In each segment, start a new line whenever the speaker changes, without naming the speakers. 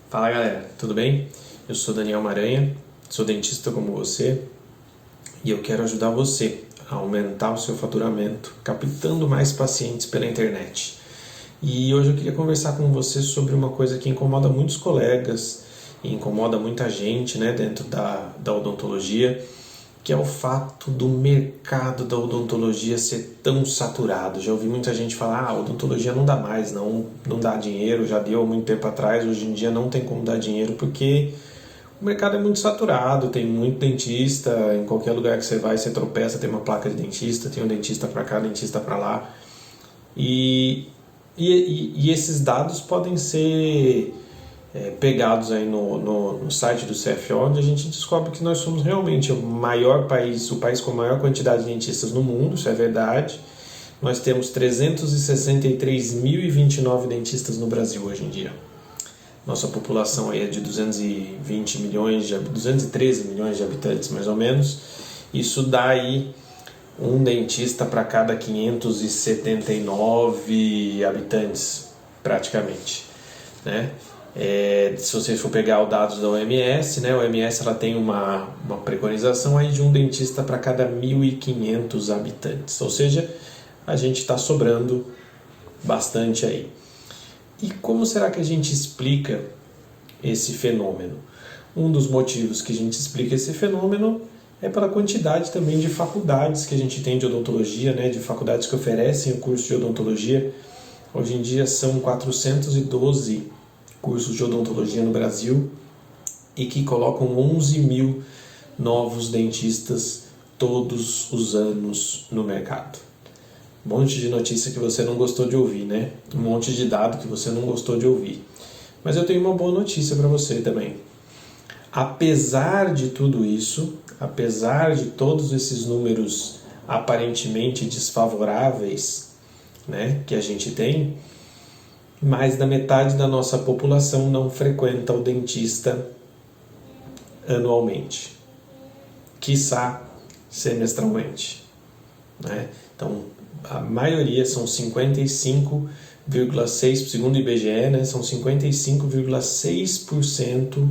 Fala galera, tudo bem? Eu sou Daniel Maranha, sou dentista como você e eu quero ajudar você a aumentar o seu faturamento, captando mais pacientes pela internet. E hoje eu queria conversar com você sobre uma coisa que incomoda muitos colegas e incomoda muita gente, né, dentro da odontologia, que é o fato do mercado da odontologia ser tão saturado. Já ouvi muita gente falar, a odontologia não dá mais, não dá dinheiro, já deu há muito tempo atrás, hoje em dia não tem como dar dinheiro porque o mercado é muito saturado, tem muito dentista, em qualquer lugar que você vai, você tropeça, tem uma placa de dentista, tem um dentista para cá, dentista para lá. E esses dados podem ser pegados aí no site do CFO, onde a gente descobre que nós somos realmente o maior país, o país com a maior quantidade de dentistas no mundo, isso é verdade. Nós temos 363.029 dentistas no Brasil hoje em dia. Nossa população aí é de 213 milhões de habitantes, mais ou menos. Isso dá aí um dentista para cada 579 habitantes, praticamente, né? Se você for pegar os dados da OMS, né, a OMS ela tem uma preconização aí de um dentista para cada 1.500 habitantes, ou seja, a gente está sobrando bastante aí. E como será que a gente explica esse fenômeno? Um dos motivos que a gente explica esse fenômeno é pela quantidade também de faculdades que a gente tem de odontologia, né, de faculdades que oferecem o curso de odontologia. Hoje em dia são 412 cursos de odontologia no Brasil e que colocam 11 mil novos dentistas todos os anos no mercado. Um monte de notícia que você não gostou de ouvir, né? Um monte de dado que você não gostou de ouvir. Mas eu tenho uma boa notícia para você também. Apesar de tudo isso, apesar de todos esses números aparentemente desfavoráveis, né, que a gente tem, mais da metade da nossa população não frequenta o dentista anualmente, quiçá semestralmente, né? Então, a maioria são 55,6%, segundo o IBGE, né? São 55,6%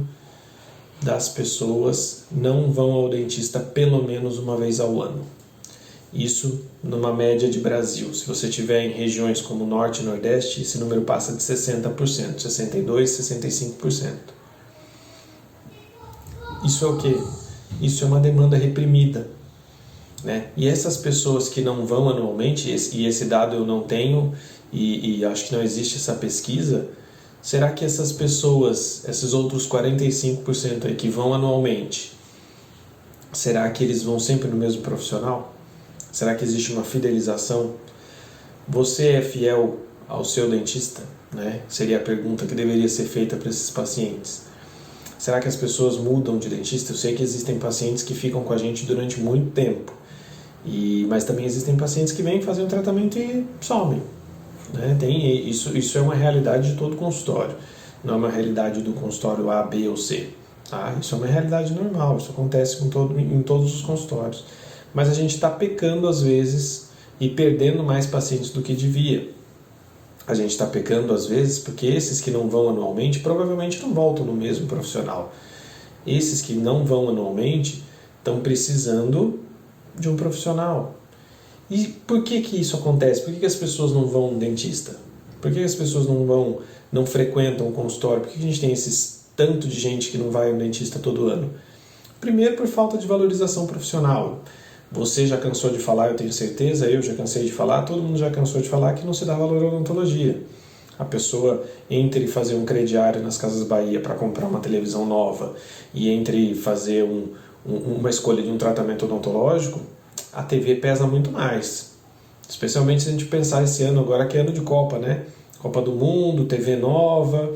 das pessoas não vão ao dentista pelo menos uma vez ao ano. Isso numa média de Brasil. Se você tiver em regiões como Norte e Nordeste, esse número passa de 60%, 62%, 65%. Isso é o quê? Isso é uma demanda reprimida, né? E essas pessoas que não vão anualmente, e esse dado eu não tenho, e acho que não existe essa pesquisa, será que essas pessoas, esses outros 45% aí que vão anualmente, será que eles vão sempre no mesmo profissional? Será que existe uma fidelização? Você é fiel ao seu dentista, né? Seria a pergunta que deveria ser feita para esses pacientes. Será que as pessoas mudam de dentista? Eu sei que existem pacientes que ficam com a gente durante muito tempo, mas também existem pacientes que vêm fazer um tratamento e somem, né? Isso é uma realidade de todo consultório, não é uma realidade do consultório A, B ou C. Tá? Isso é uma realidade normal, isso acontece em todos os consultórios. Mas a gente está pecando às vezes e perdendo mais pacientes do que devia. A gente está pecando às vezes porque esses que não vão anualmente provavelmente não voltam no mesmo profissional. Esses que não vão anualmente estão precisando de um profissional. E por que isso acontece? Por que as pessoas não vão no dentista? Por que as pessoas não frequentam o consultório? Por que a gente tem tanto de gente que não vai ao dentista todo ano? Primeiro, por falta de valorização profissional. Você já cansou de falar, eu tenho certeza, eu já cansei de falar, todo mundo já cansou de falar que não se dá valor à odontologia. A pessoa, entre fazer um crediário nas Casas Bahia para comprar uma televisão nova e entre fazer uma escolha de um tratamento odontológico, a TV pesa muito mais. Especialmente se a gente pensar esse ano agora que é ano de Copa, né? Copa do Mundo, TV nova.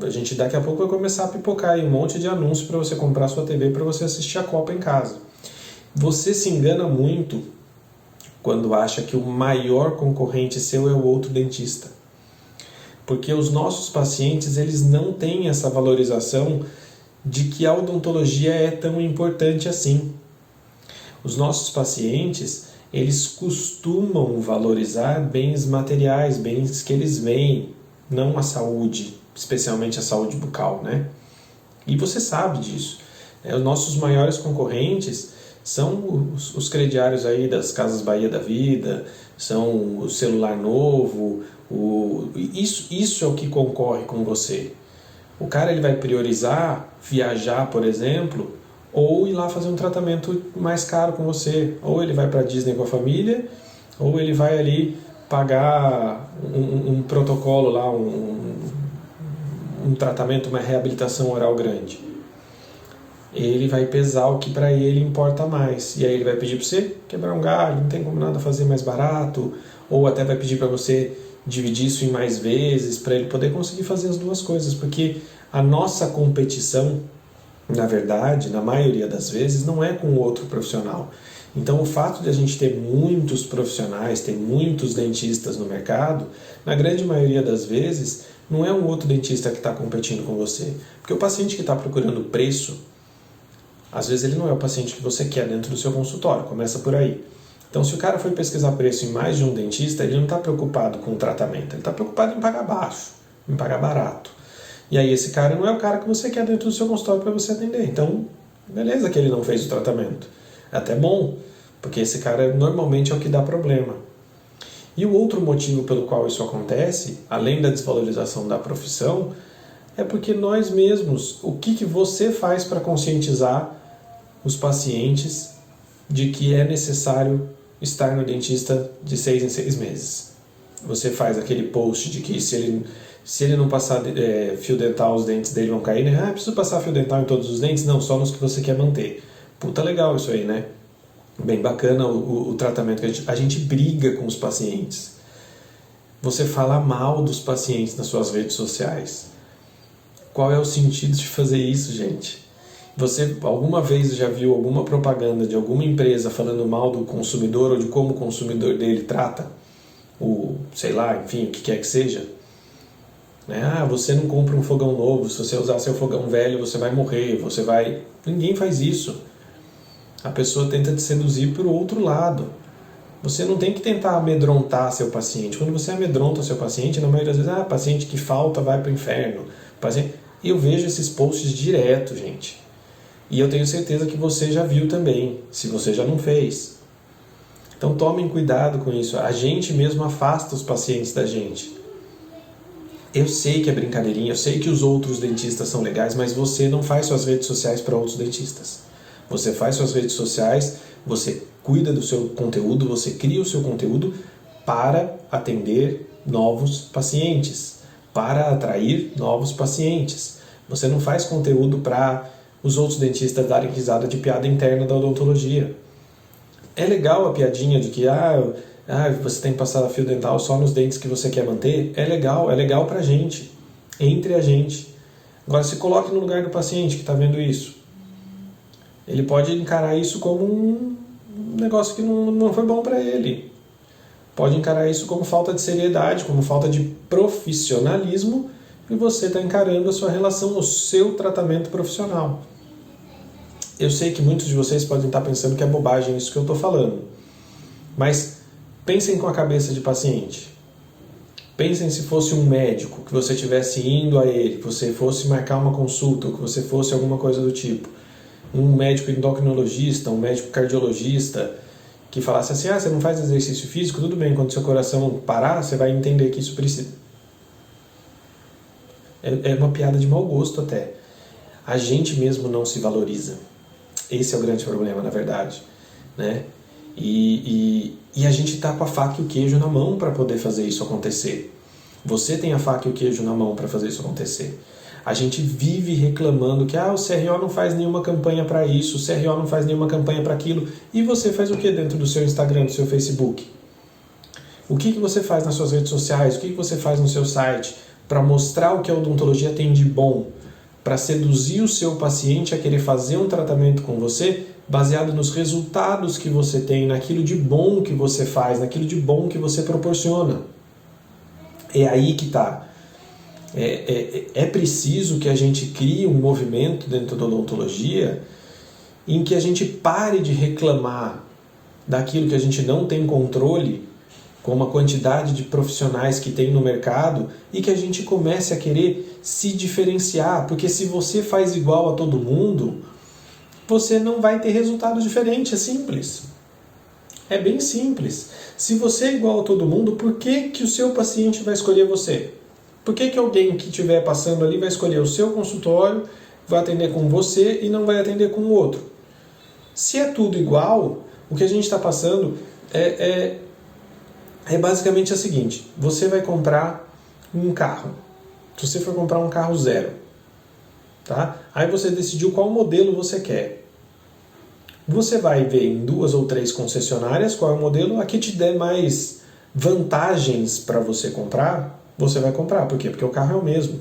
A gente daqui a pouco vai começar a pipocar aí um monte de anúncios para você comprar sua TV para você assistir a Copa em casa. Você se engana muito quando acha que o maior concorrente seu é o outro dentista. Porque os nossos pacientes, eles não têm essa valorização de que a odontologia é tão importante assim. Os nossos pacientes, eles costumam valorizar bens materiais, bens que eles veem, não a saúde, especialmente a saúde bucal, né? E você sabe disso. Os nossos maiores concorrentes são os crediários aí das Casas Bahia da Vida, são o celular novo, isso é o que concorre com você. O cara ele vai priorizar viajar, por exemplo, ou ir lá fazer um tratamento mais caro com você. Ou ele vai para a Disney com a família, ou ele vai ali pagar um protocolo lá, um tratamento, uma reabilitação oral grande. Ele vai pesar o que para ele importa mais. E aí ele vai pedir para você quebrar um galho, não tem como nada fazer mais barato, ou até vai pedir para você dividir isso em mais vezes, para ele poder conseguir fazer as duas coisas, porque a nossa competição, na verdade, na maioria das vezes, não é com o outro profissional. Então o fato de a gente ter muitos profissionais, ter muitos dentistas no mercado, na grande maioria das vezes, não é um outro dentista que está competindo com você. Porque o paciente que está procurando preço, às vezes ele não é o paciente que você quer dentro do seu consultório, começa por aí. Então se o cara foi pesquisar preço em mais de um dentista, ele não está preocupado com o tratamento, ele está preocupado em pagar baixo, em pagar barato. E aí esse cara não é o cara que você quer dentro do seu consultório para você atender. Então, beleza que ele não fez o tratamento. É até bom, porque esse cara normalmente é o que dá problema. E o outro motivo pelo qual isso acontece, além da desvalorização da profissão, é porque nós mesmos, o que você faz para conscientizar os pacientes de que é necessário estar no dentista de 6 em 6 meses? Você faz aquele post de que se ele não passar fio dental, os dentes dele vão cair, né? Preciso passar fio dental em todos os dentes? Não, só nos que você quer manter. Puta legal isso aí, né? Bem bacana o tratamento que a gente briga com os pacientes. Você fala mal dos pacientes nas suas redes sociais. Qual é o sentido de fazer isso, gente? Você alguma vez já viu alguma propaganda de alguma empresa falando mal do consumidor ou de como o consumidor dele trata? Sei lá, enfim, o que quer que seja? Você não compra um fogão novo, se você usar seu fogão velho você vai morrer, Ninguém faz isso. A pessoa tenta te seduzir para o outro lado. Você não tem que tentar amedrontar seu paciente. Quando você amedronta seu paciente, na maioria das vezes, paciente que falta vai para o inferno. E eu vejo esses posts direto, gente. E eu tenho certeza que você já viu também, se você já não fez. Então tomem cuidado com isso. A gente mesmo afasta os pacientes da gente. Eu sei que é brincadeirinha, eu sei que os outros dentistas são legais, mas você não faz suas redes sociais para outros dentistas. Você faz suas redes sociais, você cuida do seu conteúdo, você cria o seu conteúdo para atender novos pacientes, para atrair novos pacientes. Você não faz conteúdo para os outros dentistas darem risada de piada interna da odontologia. É legal a piadinha de que você tem que passar fio dental só nos dentes que você quer manter. É legal pra gente, entre a gente. Agora se coloque no lugar do paciente que está vendo isso. Ele pode encarar isso como um negócio que não foi bom para ele. Pode encarar isso como falta de seriedade, como falta de profissionalismo, e você está encarando a sua relação, o seu tratamento profissional. Eu sei que muitos de vocês podem estar pensando que é bobagem isso que eu estou falando, mas pensem com a cabeça de paciente. Pensem se fosse um médico, que você estivesse indo a ele, que você fosse marcar uma consulta, ou que você fosse alguma coisa do tipo. Um médico endocrinologista, um médico cardiologista, que falasse assim, você não faz exercício físico? Tudo bem, quando seu coração parar, você vai entender que isso precisa. É uma piada de mau gosto até. A gente mesmo não se valoriza. Esse é o grande problema, na verdade. Né? E a gente está com a faca e o queijo na mão para poder fazer isso acontecer. Você tem a faca e o queijo na mão para fazer isso acontecer. A gente vive reclamando que o CRO não faz nenhuma campanha para isso, o CRO não faz nenhuma campanha para aquilo. E você faz o que dentro do seu Instagram, do seu Facebook? O que você faz nas suas redes sociais? O que você faz no seu site para mostrar o que a odontologia tem de bom? Para seduzir o seu paciente a querer fazer um tratamento com você baseado nos resultados que você tem, naquilo de bom que você faz, naquilo de bom que você proporciona. É aí que está. É preciso que a gente crie um movimento dentro da odontologia em que a gente pare de reclamar daquilo que a gente não tem controle, com uma quantidade de profissionais que tem no mercado, e que a gente comece a querer se diferenciar, porque se você faz igual a todo mundo, você não vai ter resultado diferente, é simples. É bem simples. Se você é igual a todo mundo, por que que o seu paciente vai escolher você? Por que que alguém que estiver passando ali vai escolher o seu consultório, vai atender com você e não vai atender com o outro? Se é tudo igual, o que a gente está passando é basicamente o seguinte: você vai comprar um carro. Se você for comprar um carro zero, tá? Aí você decidiu qual modelo você quer. Você vai ver em 2 ou 3 concessionárias qual é o modelo, a que te der mais vantagens para você comprar, você vai comprar. Por quê? Porque o carro é o mesmo.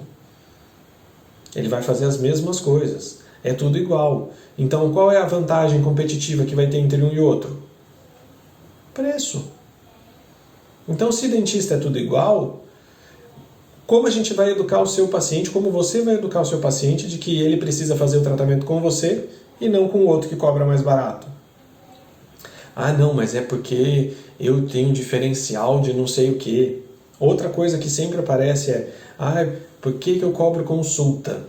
Ele vai fazer as mesmas coisas. É tudo igual. Então, qual é a vantagem competitiva que vai ter entre um e outro? Preço. Então, se dentista é tudo igual, como a gente vai educar o seu paciente, como você vai educar o seu paciente de que ele precisa fazer o tratamento com você e não com o outro que cobra mais barato? Ah, não, mas é porque eu tenho diferencial de não sei o quê. Outra coisa que sempre aparece é: por que eu cobro consulta?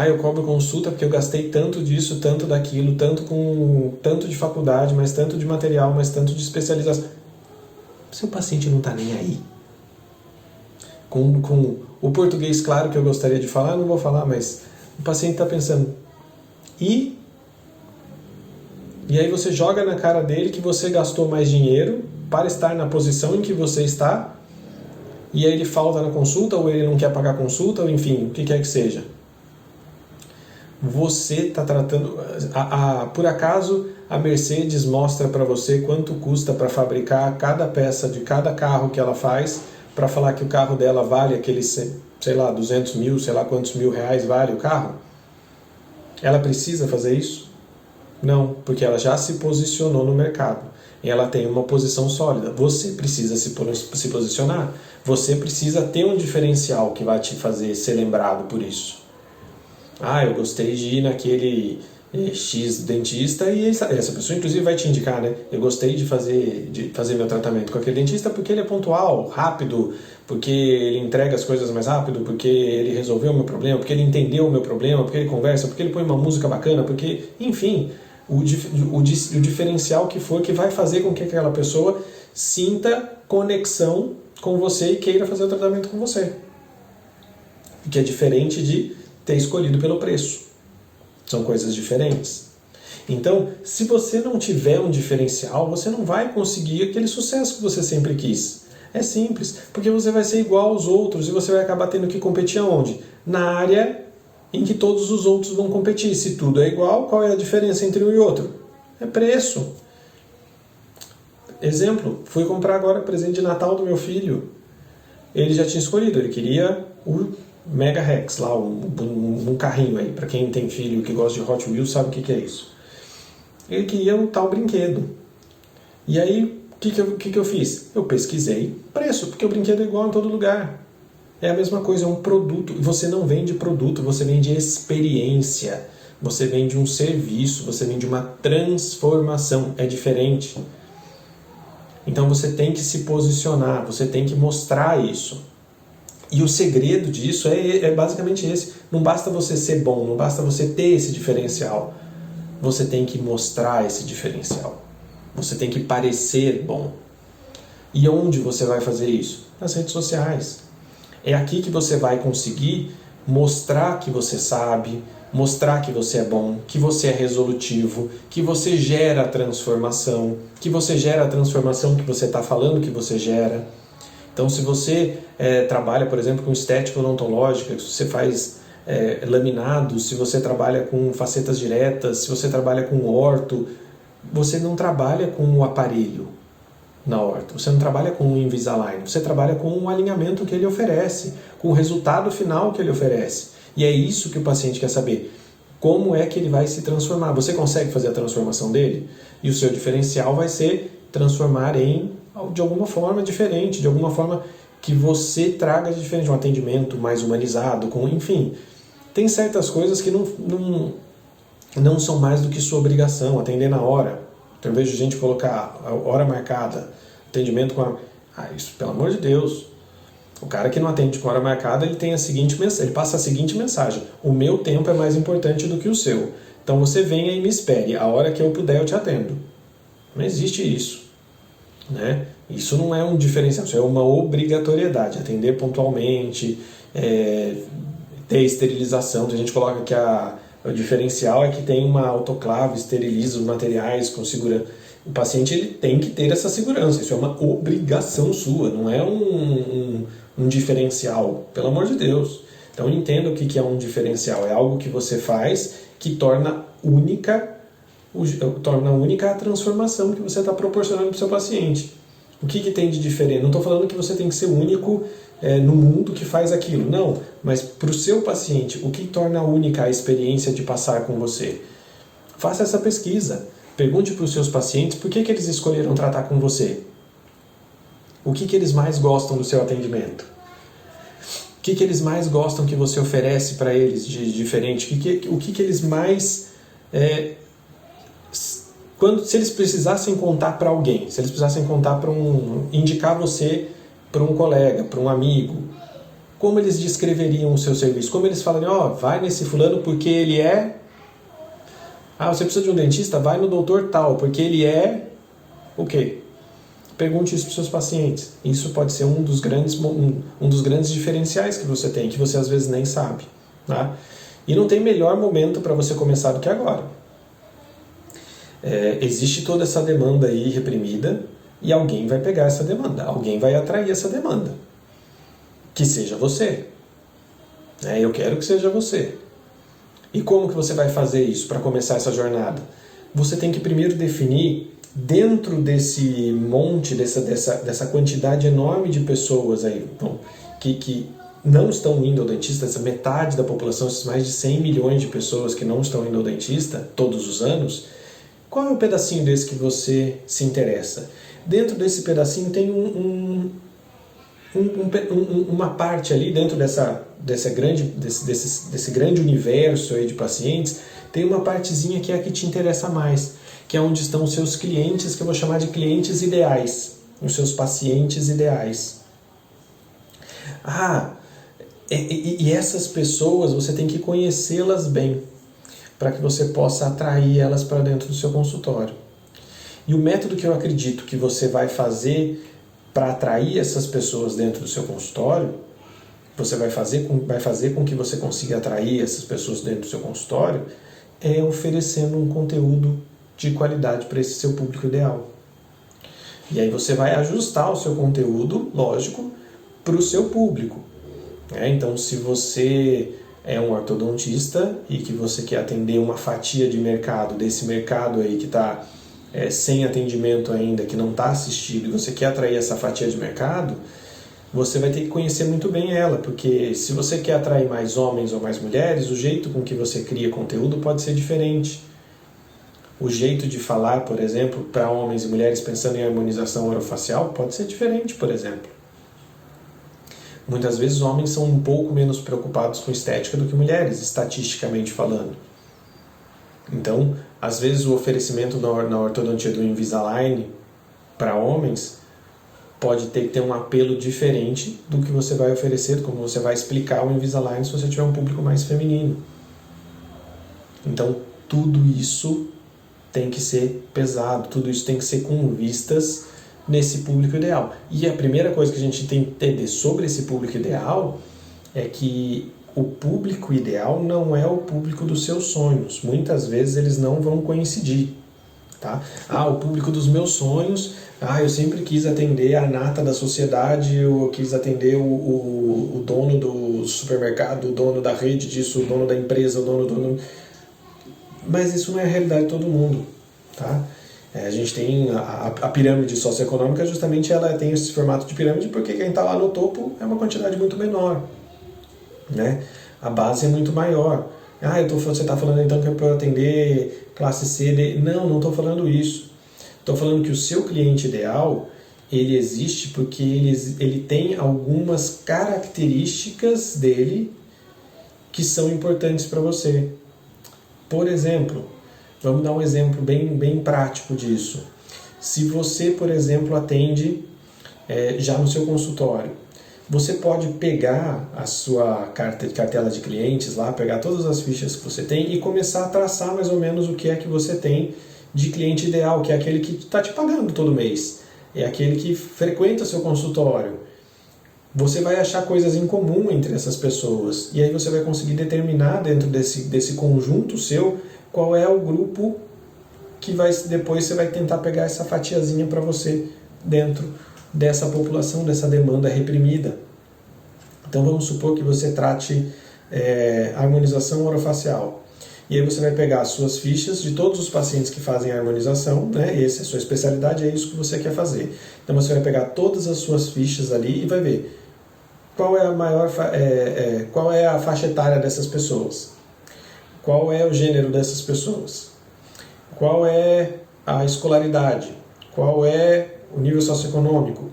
Eu cobro consulta porque eu gastei tanto disso, tanto daquilo, tanto de faculdade, mas tanto de material, mas tanto de especialização. Seu paciente não está nem aí. Com o português claro que eu gostaria de falar, não vou falar, mas o paciente está pensando: E aí você joga na cara dele que você gastou mais dinheiro para estar na posição em que você está, e aí ele falta na consulta, ou ele não quer pagar a consulta, ou enfim, o que quer que seja. Você está tratando... por acaso, a Mercedes mostra para você quanto custa para fabricar cada peça de cada carro que ela faz, para falar que o carro dela vale aqueles, sei lá, 200 mil, sei lá quantos mil reais vale o carro? Ela precisa fazer isso? Não, porque ela já se posicionou no mercado. E ela tem uma posição sólida. Você precisa se posicionar. Você precisa ter um diferencial que vai te fazer ser lembrado por isso. Eu gostei de ir naquele X dentista, e essa pessoa inclusive vai te indicar, né? Eu gostei de fazer meu tratamento com aquele dentista porque ele é pontual, rápido, porque ele entrega as coisas mais rápido, porque ele resolveu o meu problema, porque ele entendeu o meu problema, porque ele conversa, porque ele põe uma música bacana, porque, enfim, o diferencial que for que vai fazer com que aquela pessoa sinta conexão com você e queira fazer o tratamento com você. Que é diferente de ter escolhido pelo preço. São coisas diferentes. Então, se você não tiver um diferencial, você não vai conseguir aquele sucesso que você sempre quis. É simples, porque você vai ser igual aos outros e você vai acabar tendo que competir aonde? Na área em que todos os outros vão competir. Se tudo é igual, qual é a diferença entre um e outro? É preço. Exemplo, fui comprar agora presente de Natal do meu filho. Ele já tinha escolhido, ele queria o Mega Rex, lá, um carrinho aí. Para quem tem filho que gosta de Hot Wheels sabe o que é isso. Ele queria um tal brinquedo. E aí, o que eu fiz? Eu pesquisei preço, porque o brinquedo é igual em todo lugar. É a mesma coisa, é um produto. Você não vende produto, você vende experiência. Você vende um serviço, você vende uma transformação. É diferente. Então você tem que se posicionar, você tem que mostrar isso. E o segredo disso é basicamente esse. Não basta você ser bom, não basta você ter esse diferencial. Você tem que mostrar esse diferencial. Você tem que parecer bom. E onde você vai fazer isso? Nas redes sociais. É aqui que você vai conseguir mostrar que você sabe, mostrar que você é bom, que você é resolutivo, que você gera a transformação, que você gera a transformação que você está falando que você gera. Então, se você trabalha, por exemplo, com estética odontológica, se você faz laminados, se você trabalha com facetas diretas, se você trabalha com orto, você não trabalha com o aparelho na orto, você não trabalha com o Invisalign, você trabalha com o alinhamento que ele oferece, com o resultado final que ele oferece. E é isso que o paciente quer saber. Como é que ele vai se transformar? Você consegue fazer a transformação dele? E o seu diferencial vai ser transformar de alguma forma diferente, de alguma forma que você traga de diferente, um atendimento mais humanizado, enfim. Tem certas coisas que não são mais do que sua obrigação, atender na hora. Então, eu vejo gente colocar a hora marcada, atendimento com a... isso, pelo amor de Deus. O cara que não atende com hora marcada, ele tem a seguinte mensagem, ele passa a seguinte mensagem: o meu tempo é mais importante do que o seu. Então você venha e me espere, a hora que eu puder eu te atendo. Não existe isso, né? Isso não é um diferencial, isso é uma obrigatoriedade, atender pontualmente, ter esterilização. Então a gente coloca que o diferencial é que tem uma autoclave, esteriliza os materiais com segurança. O paciente ele tem que ter essa segurança, isso é uma obrigação sua, não é um diferencial, pelo amor de Deus. Então entenda o que é um diferencial, é algo que você faz que torna única a transformação que você está proporcionando para o seu paciente. O que tem de diferente? Não estou falando que você tem que ser o único no mundo que faz aquilo, não, mas para o seu paciente, o que torna única a experiência de passar com você? Faça essa pesquisa, pergunte para os seus pacientes por que eles escolheram tratar com você. O que eles mais gostam do seu atendimento? O que eles mais gostam que você oferece para eles de diferente? O que eles mais... se eles precisassem contar para alguém, se eles precisassem contar indicar você para um colega, para um amigo, como eles descreveriam o seu serviço? Como eles falariam, vai nesse fulano porque ele é... você precisa de um dentista? Vai no doutor tal, porque ele é... o quê? Pergunte isso para os seus pacientes. Isso pode ser um dos grandes diferenciais que você tem, que você às vezes nem sabe. Tá? E não tem melhor momento para você começar do que agora. Existe toda essa demanda aí reprimida e alguém vai pegar essa demanda, alguém vai atrair essa demanda. Que seja você. Eu quero que seja você. E como que você vai fazer isso para começar essa jornada? Você tem que primeiro definir, dentro desse monte, dessa quantidade enorme de pessoas aí, que não estão indo ao dentista, essa metade da população, esses mais de 100 milhões de pessoas que não estão indo ao dentista todos os anos, qual é o pedacinho desse que você se interessa? Dentro desse pedacinho tem uma parte ali, dentro desse grande universo aí de pacientes, tem uma partezinha que é a que te interessa mais, que é onde estão os seus clientes, que eu vou chamar de clientes ideais, os seus pacientes ideais. E essas pessoas você tem que conhecê-las bem, para que você possa atrair elas para dentro do seu consultório. E o método que eu acredito que você vai fazer para atrair essas pessoas dentro do seu consultório, vai fazer com que você consiga atrair essas pessoas dentro do seu consultório, é oferecendo um conteúdo de qualidade para esse seu público ideal. E aí você vai ajustar o seu conteúdo, lógico, para o seu público. Então, se você é um ortodontista e que você quer atender uma fatia de mercado, desse mercado aí que está sem atendimento ainda, que não está assistido, e você quer atrair essa fatia de mercado, você vai ter que conhecer muito bem ela, porque se você quer atrair mais homens ou mais mulheres, o jeito com que você cria conteúdo pode ser diferente. O jeito de falar, por exemplo, para homens e mulheres pensando em harmonização orofacial pode ser diferente, por exemplo. Muitas vezes homens são um pouco menos preocupados com estética do que mulheres, estatisticamente falando. Então, às vezes o oferecimento na ortodontia do Invisalign para homens pode ter que ter um apelo diferente do que você vai oferecer, como você vai explicar o Invisalign se você tiver um público mais feminino. Então, tudo isso tem que ser pesado, tudo isso tem que ser com vistas nesse público ideal. E a primeira coisa que a gente tem que entender sobre esse público ideal é que o público ideal não é o público dos seus sonhos. Muitas vezes eles não vão coincidir. Tá? O público dos meus sonhos, eu sempre quis atender a nata da sociedade, eu quis atender o dono do supermercado, o dono da rede disso, o dono da empresa, o dono... Mas isso não é a realidade de todo mundo. Tá? A gente tem a pirâmide socioeconômica, justamente ela tem esse formato de pirâmide porque quem está lá no topo é uma quantidade muito menor, né? A base é muito maior. Você está falando então que é para eu atender classe C, D... Não estou falando isso. Estou falando que o seu cliente ideal, ele existe porque ele tem algumas características dele que são importantes para você. Por exemplo, Vamos dar um exemplo bem prático disso. Se você, por exemplo, atende já no seu consultório, você pode pegar a sua cartela de clientes lá, pegar todas as fichas que você tem e começar a traçar mais ou menos o que é que você tem de cliente ideal, que é aquele que está te pagando todo mês, é aquele que frequenta o seu consultório. Você vai achar coisas em comum entre essas pessoas e aí você vai conseguir determinar dentro desse conjunto seu qual é o grupo que depois você vai tentar pegar essa fatiazinha para você dentro dessa população, dessa demanda reprimida. Então vamos supor que você trate harmonização orofacial. E aí você vai pegar as suas fichas de todos os pacientes que fazem a harmonização, né? Essa é a sua especialidade, é isso que você quer fazer. Então você vai pegar todas as suas fichas ali e vai ver qual é qual é a faixa etária dessas pessoas, qual é o gênero dessas pessoas, qual é a escolaridade, qual é o nível socioeconômico.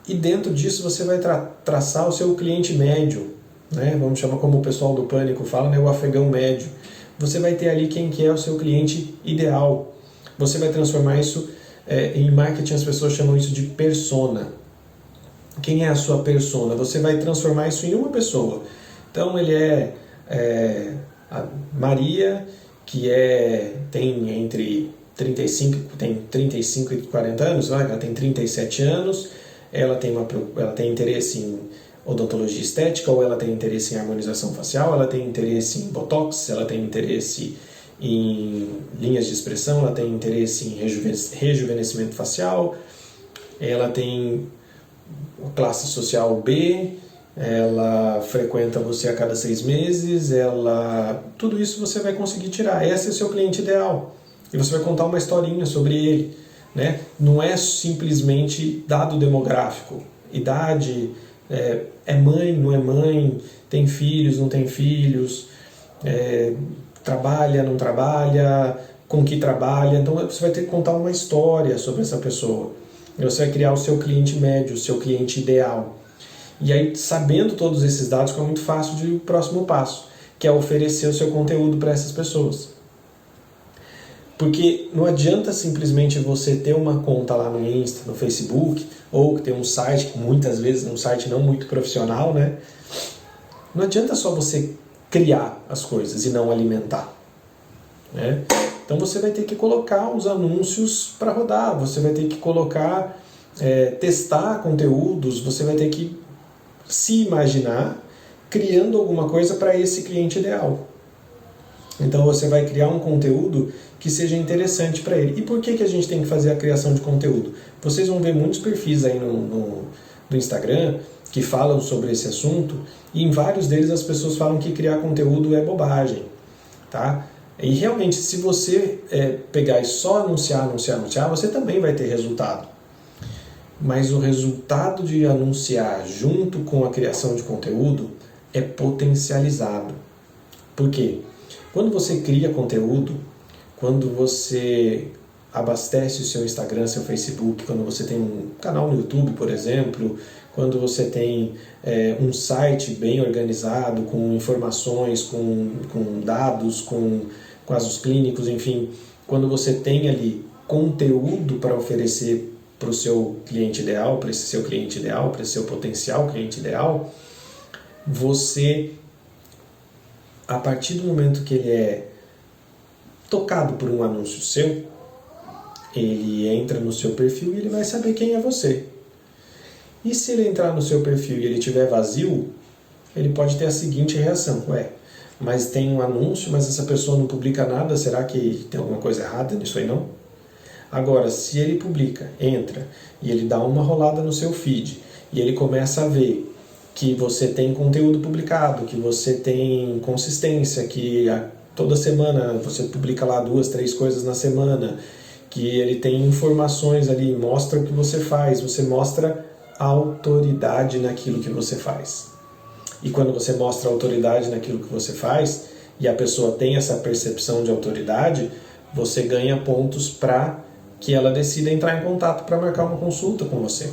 E dentro disso você vai traçar o seu cliente médio, né? Vamos chamar, como o pessoal do Pânico fala, né? O afegão médio. Você vai ter ali quem que é o seu cliente ideal. Você vai transformar isso, em marketing as pessoas chamam isso de persona. Quem é a sua persona? Você vai transformar isso em uma pessoa. Então ele a Maria, que tem entre 35 e 40 anos, ela tem 37 anos, ela tem interesse em odontologia estética, ou ela tem interesse em harmonização facial, ela tem interesse em botox, ela tem interesse em linhas de expressão, ela tem interesse em rejuvenescimento facial, ela tem classe social B, ela frequenta você a cada 6 meses, tudo isso você vai conseguir tirar. Esse é o seu cliente ideal. E você vai contar uma historinha sobre ele, né? Não é simplesmente dado demográfico, idade, é mãe, não é mãe, tem filhos, não tem filhos, trabalha, não trabalha, com que trabalha. Então você vai ter que contar uma história sobre essa pessoa. E você vai criar o seu cliente médio, o seu cliente ideal. E aí, sabendo todos esses dados, fica muito fácil de ir o próximo passo, que é oferecer o seu conteúdo para essas pessoas. Porque não adianta simplesmente você ter uma conta lá no Insta, no Facebook, ou ter um site, que muitas vezes é um site não muito profissional, né? Não adianta só você criar as coisas e não alimentar, né? Então você vai ter que colocar os anúncios para rodar, você vai ter que colocar, testar conteúdos, você vai ter que se imaginar criando alguma coisa para esse cliente ideal. Então você vai criar um conteúdo que seja interessante para ele. E por que a gente tem que fazer a criação de conteúdo? Vocês vão ver muitos perfis aí no Instagram que falam sobre esse assunto, e em vários deles as pessoas falam que criar conteúdo é bobagem, tá? E realmente, se você pegar e só anunciar, você também vai ter resultado. Mas o resultado de anunciar junto com a criação de conteúdo é potencializado. Por quê? Quando você cria conteúdo, quando você abastece o seu Instagram, seu Facebook, quando você tem um canal no YouTube, por exemplo, quando você tem um site bem organizado, com informações, com dados, com casos clínicos, enfim, quando você tem ali conteúdo para oferecer para o seu cliente ideal, para esse seu cliente ideal, para esse seu potencial cliente ideal, você, a partir do momento que ele é tocado por um anúncio seu, ele entra no seu perfil e ele vai saber quem é você. E se ele entrar no seu perfil e ele estiver vazio, ele pode ter a seguinte reação: mas tem um anúncio, mas essa pessoa não publica nada, será que tem alguma coisa errada nisso aí não? Agora, se ele publica, entra, e ele dá uma rolada no seu feed, e ele começa a ver que você tem conteúdo publicado, que você tem consistência, que toda semana você publica lá 2, 3 coisas na semana, que ele tem informações ali, mostra o que você faz, você mostra autoridade naquilo que você faz. E quando você mostra autoridade naquilo que você faz, e a pessoa tem essa percepção de autoridade, você ganha pontos para que ela decida entrar em contato para marcar uma consulta com você.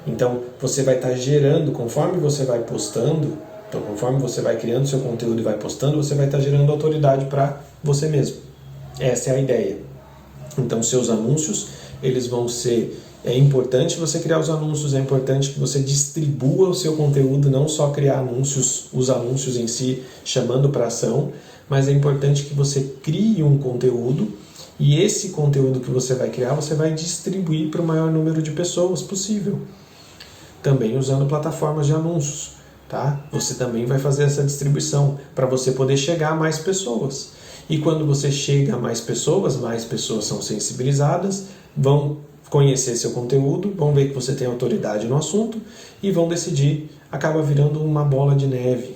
Então, você vai estar gerando, conforme você vai postando, conforme você vai criando seu conteúdo e vai postando, você vai estar gerando autoridade para você mesmo. Essa é a ideia. Então, seus anúncios, eles vão ser... É importante você criar os anúncios, é importante que você distribua o seu conteúdo, não só criar anúncios, os anúncios em si, chamando para ação, mas é importante que você crie um conteúdo e esse conteúdo que você vai criar, você vai distribuir para o maior número de pessoas possível. Também usando plataformas de anúncios, tá? Você também vai fazer essa distribuição para você poder chegar a mais pessoas. E quando você chega a mais pessoas são sensibilizadas, vão conhecer seu conteúdo, vão ver que você tem autoridade no assunto e vão decidir, acaba virando uma bola de neve,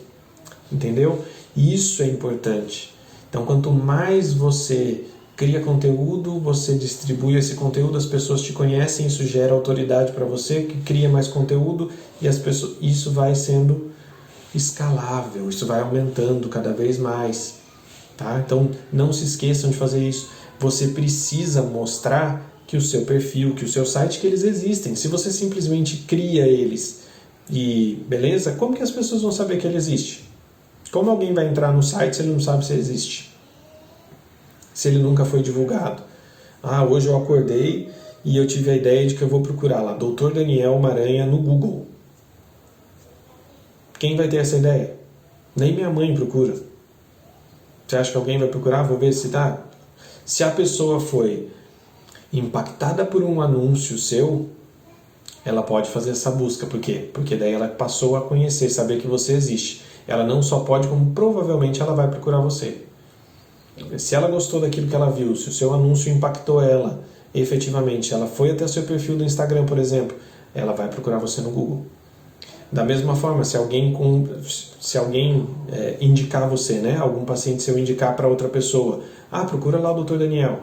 entendeu? Isso é importante. Então, quanto mais você cria conteúdo, você distribui esse conteúdo, as pessoas te conhecem, isso gera autoridade para você, que cria mais conteúdo e as pessoas, isso vai sendo escalável, isso vai aumentando cada vez mais, tá? Então, não se esqueçam de fazer isso. Você precisa mostrar que o seu perfil, que o seu site, que eles existem. Se você simplesmente cria eles e beleza, como que as pessoas vão saber que ele existe? Como alguém vai entrar no site se ele não sabe se existe? Se ele nunca foi divulgado? Ah, hoje eu acordei e eu tive a ideia de que eu vou procurar lá Dr. Daniel Maranha no Google. Quem vai ter essa ideia? Nem minha mãe procura. Você acha que alguém vai procurar? Vou ver se tá. Se a pessoa foi impactada por um anúncio seu, ela pode fazer essa busca. Por quê? Porque daí ela passou a conhecer, saber que você existe. Ela não só pode, como provavelmente ela vai procurar você. Se ela gostou daquilo que ela viu, se o seu anúncio impactou ela, efetivamente, ela foi até o seu perfil do Instagram, por exemplo, ela vai procurar você no Google. Da mesma forma, se alguém indicar você, né? Algum paciente seu indicar para outra pessoa, procura lá o Dr. Daniel.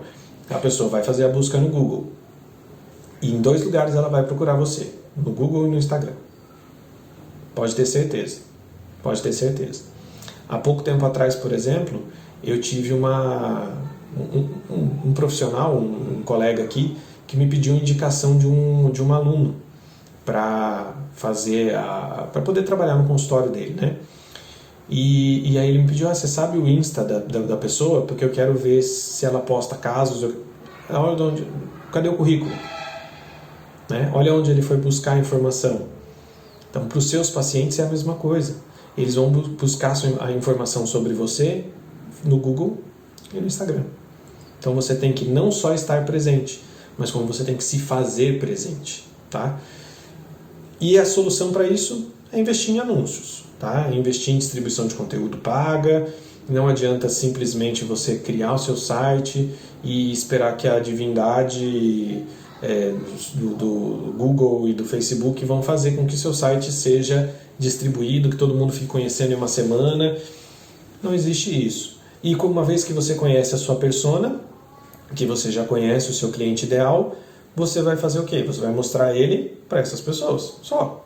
A pessoa vai fazer a busca no Google. E em 2 lugares ela vai procurar você, no Google e no Instagram. Pode ter certeza. Pode ter certeza. Há pouco tempo atrás, por exemplo, eu tive um profissional, um colega aqui, que me pediu indicação de um aluno para poder trabalhar no consultório dele, né? E aí ele me pediu, você sabe o Insta da pessoa? Porque eu quero ver se ela posta casos. Cadê o currículo? Né? Olha onde ele foi buscar a informação. Então, para os seus pacientes é a mesma coisa. Eles vão buscar a informação sobre você no Google e no Instagram. Então, você tem que não só estar presente, mas como você tem que se fazer presente, tá? E a solução para isso é investir em anúncios, tá? Investir em distribuição de conteúdo paga. Não adianta simplesmente você criar o seu site e esperar que a divindade do Google e do Facebook vão fazer com que o seu site seja distribuído, que todo mundo fique conhecendo em uma semana. Não existe isso. E uma vez que você conhece a sua persona, que você já conhece o seu cliente ideal, você vai fazer o quê? Você vai mostrar ele para essas pessoas, só.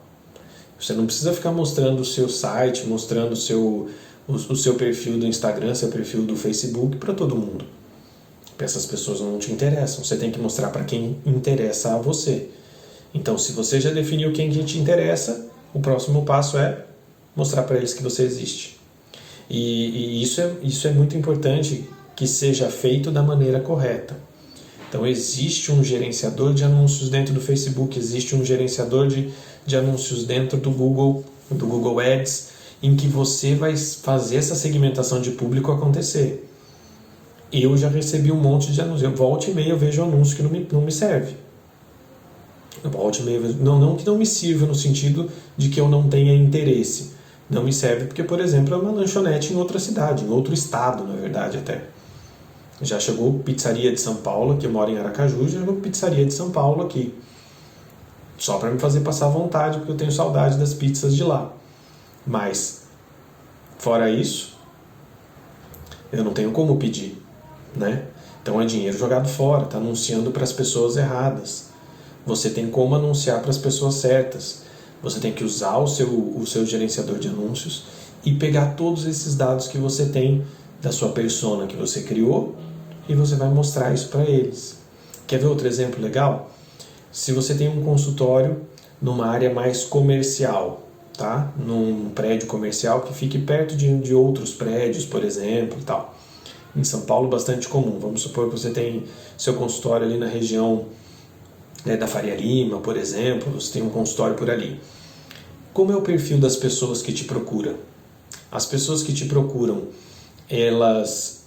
Você não precisa ficar mostrando o seu site, mostrando o seu perfil do Instagram, seu perfil do Facebook para todo mundo. Essas pessoas não te interessam. Você tem que mostrar para quem interessa a você. Então, se você já definiu quem te interessa, o próximo passo é mostrar para eles que você existe. E isso é muito importante que seja feito da maneira correta. Então, existe um gerenciador de anúncios dentro do Facebook, existe um gerenciador de anúncios dentro do Google Ads, em que você vai fazer essa segmentação de público acontecer. Eu já recebi um monte de anúncios. Volta e meia eu vejo anúncio que não me serve. Volta e meia eu vejo... Não que não me sirva no sentido de que eu não tenha interesse. Não me serve porque, por exemplo, é uma lanchonete em outra cidade, em outro estado, na verdade, até. Já chegou pizzaria de São Paulo, que eu moro em Aracaju, já chegou pizzaria de São Paulo aqui. Só para me fazer passar vontade, porque eu tenho saudade das pizzas de lá. Mas, fora isso, eu não tenho como pedir. Né? Então é dinheiro jogado fora, está anunciando para as pessoas erradas. Você tem como anunciar para as pessoas certas. Você tem que usar o seu gerenciador de anúncios e pegar todos esses dados que você tem da sua persona que você criou e você vai mostrar isso para eles. Quer ver outro exemplo legal? Se você tem um consultório numa área mais comercial, tá? Num prédio comercial que fique perto de outros prédios, por exemplo, e tal. Em São Paulo, bastante comum. Vamos supor que você tem seu consultório ali na região da Faria Lima, por exemplo, você tem um consultório por ali. Como é o perfil das pessoas que te procuram? As pessoas que te procuram, elas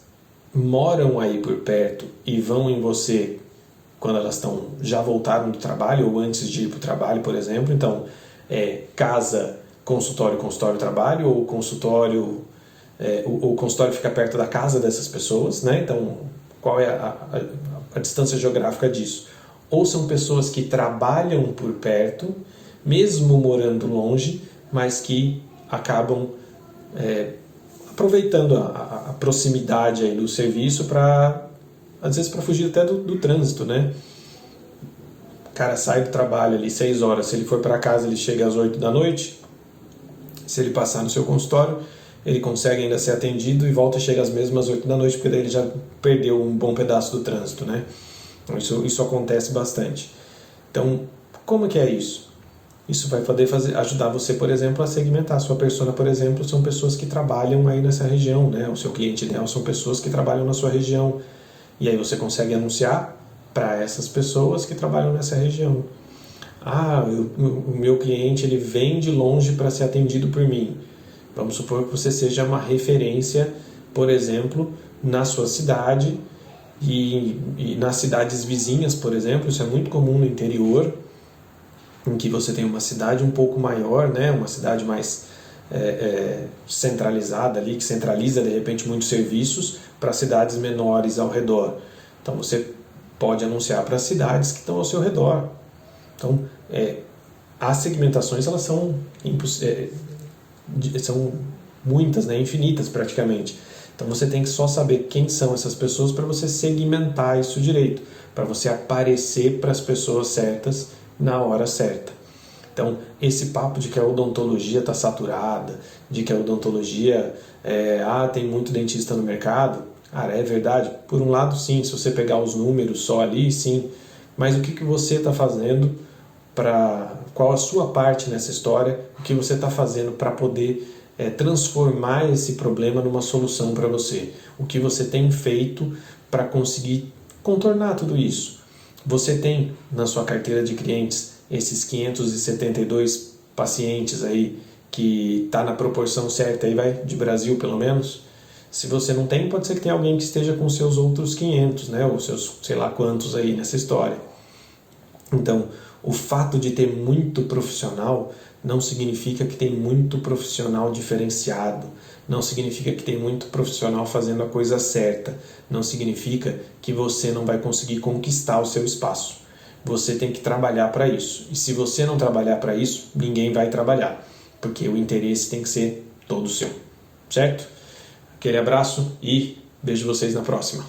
moram aí por perto e vão em você quando elas já voltaram do trabalho ou antes de ir para o trabalho, por exemplo. Então, casa, consultório, consultório, trabalho, ou o consultório fica perto da casa dessas pessoas, né? Então, qual é a distância geográfica disso? Ou são pessoas que trabalham por perto, mesmo morando longe, mas que acabam aproveitando a proximidade aí do serviço às vezes para fugir até do trânsito, né? O cara sai do trabalho ali 6 horas, se ele for para casa ele chega às 8 da noite, se ele passar no seu consultório, ele consegue ainda ser atendido e volta e chega às mesmas 8 da noite, porque daí ele já perdeu um bom pedaço do trânsito, né? Isso acontece bastante. Então, como que é isso? Isso vai poder ajudar você, por exemplo, a segmentar. A sua persona, por exemplo, são pessoas que trabalham aí nessa região, né? O seu cliente ideal são pessoas que trabalham na sua região. E aí você consegue anunciar para essas pessoas que trabalham nessa região. O meu cliente ele vem de longe para ser atendido por mim. Vamos supor que você seja uma referência, por exemplo, na sua cidade e nas cidades vizinhas, por exemplo. Isso é muito comum no interior, em que você tem uma cidade um pouco maior, né? Uma cidade mais centralizada ali, que centraliza de repente muitos serviços para cidades menores ao redor. Então você pode anunciar para cidades que estão ao seu redor. Então as segmentações elas são muitas, né? Infinitas praticamente. Então você tem que só saber quem são essas pessoas para você segmentar isso direito, para você aparecer para as pessoas certas na hora certa. Então, esse papo de que a odontologia está saturada, de que a odontologia tem muito dentista no mercado, cara, é verdade? Por um lado, sim, se você pegar os números só ali, sim. Mas o que você está fazendo qual a sua parte nessa história? O que você está fazendo para poder transformar esse problema numa solução para você? O que você tem feito para conseguir contornar tudo isso? Você tem na sua carteira de clientes esses 572 pacientes aí que está na proporção certa, aí vai de Brasil pelo menos? Se você não tem, pode ser que tenha alguém que esteja com seus outros 500, né? Ou seus sei lá quantos aí nessa história. Então, o fato de ter muito profissional não significa que tem muito profissional diferenciado, não significa que tem muito profissional fazendo a coisa certa, não significa que você não vai conseguir conquistar o seu espaço. Você tem que trabalhar para isso. E se você não trabalhar para isso, ninguém vai trabalhar, porque o interesse tem que ser todo seu, certo? Aquele abraço e vejo vocês na próxima.